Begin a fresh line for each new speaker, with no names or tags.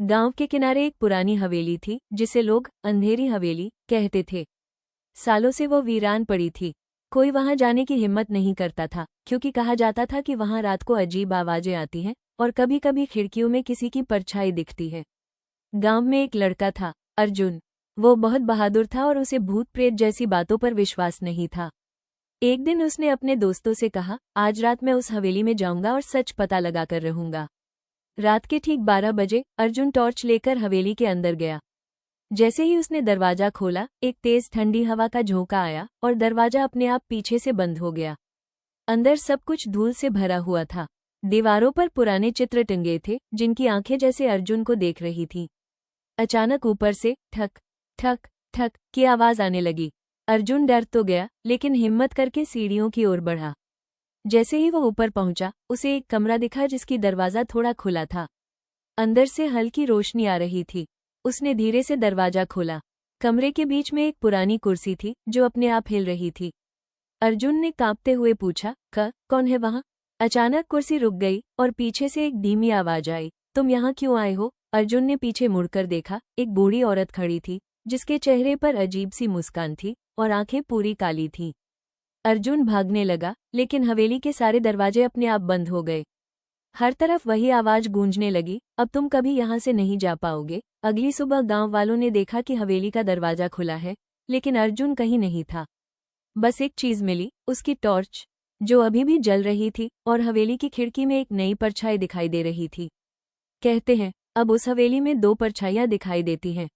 गांव के किनारे एक पुरानी हवेली थी जिसे लोग अंधेरी हवेली कहते थे। सालों से वो वीरान पड़ी थी। कोई वहां जाने की हिम्मत नहीं करता था क्योंकि कहा जाता था कि वहां रात को अजीब आवाजें आती हैं और कभी कभी खिड़कियों में किसी की परछाई दिखती है। गांव में एक लड़का था, अर्जुन। वो बहुत बहादुर था और उसे भूत प्रेत जैसी बातों पर विश्वास नहीं था। एक दिन उसने अपने दोस्तों से कहा, आज रात मैं उस हवेली में जाऊंगा और सच पता लगा कर रहूंगा। रात के ठीक 12 बजे अर्जुन टॉर्च लेकर हवेली के अंदर गया। जैसे ही उसने दरवाजा खोला, एक तेज ठंडी हवा का झोंका आया और दरवाजा अपने आप पीछे से बंद हो गया। अंदर सब कुछ धूल से भरा हुआ था। दीवारों पर पुराने चित्र टंगे थे जिनकी आंखें जैसे अर्जुन को देख रही थीं। अचानक ऊपर से ठक ठक ठक की आवाज आने लगी। अर्जुन डर तो गया लेकिन हिम्मत करके सीढ़ियों की ओर बढ़ा। जैसे ही वो ऊपर पहुंचा, उसे एक कमरा दिखा जिसकी दरवाजा थोड़ा खुला था। अंदर से हल्की रोशनी आ रही थी। उसने धीरे से दरवाजा खोला। कमरे के बीच में एक पुरानी कुर्सी थी जो अपने आप हिल रही थी। अर्जुन ने कांपते हुए पूछा, कौन है वहां? अचानक कुर्सी रुक गई और पीछे से एक धीमी आवाज आई, तुम यहाँ क्यों आए हो? अर्जुन ने पीछे मुड़कर देखा। एक बूढ़ी औरत खड़ी थी जिसके चेहरे पर अजीब सी मुस्कान थी और आंखें पूरी काली थीं। अर्जुन भागने लगा लेकिन हवेली के सारे दरवाजे अपने आप बंद हो गए। हर तरफ वही आवाज गूंजने लगी, अब तुम कभी यहाँ से नहीं जा पाओगे। अगली सुबह गांव वालों ने देखा कि हवेली का दरवाजा खुला है, लेकिन अर्जुन कहीं नहीं था। बस एक चीज मिली, उसकी टॉर्च, जो अभी भी जल रही थी और हवेली की खिड़की में एक नई परछाई दिखाई दे रही थी। कहते हैं, अब उस हवेली में 2 परछाइयां दिखाई देती हैं,